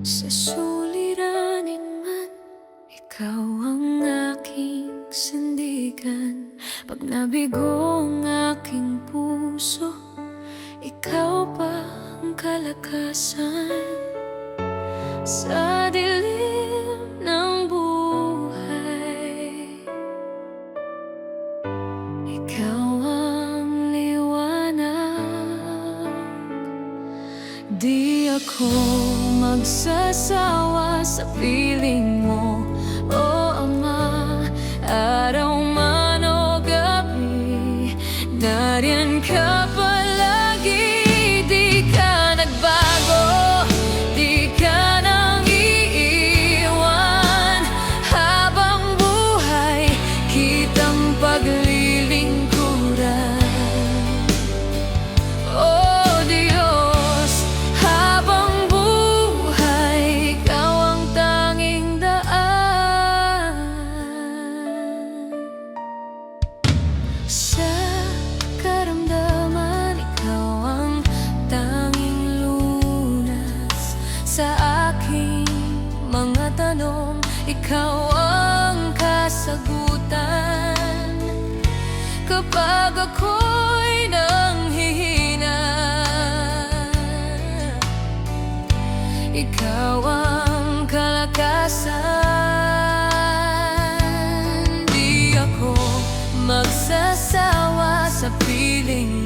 Sa suliranin man, ikaw ang aking sandigan. Pag nabigo ang aking puso, ikaw pa ang kalakasan. Sa dilim ng buhay, ikaw ang liwanag. Di ako magsasawa sa piling mo, O Ama. Araw man o gabi, nariyan ka palagi. Di ka nagbago, di ka nang iiwan. Habang buhay, kitang paglilingkuran. Oh Diyos, habang buhay, ikaw ang tanging daan. Sa karamdaman, ikaw ang tanging lunas. Sa aking mga tanong, ikaw ang kasagutan. Kapag ako'y nanghihina, ikaw ang kalakasan. Di ako magsasawa sa piling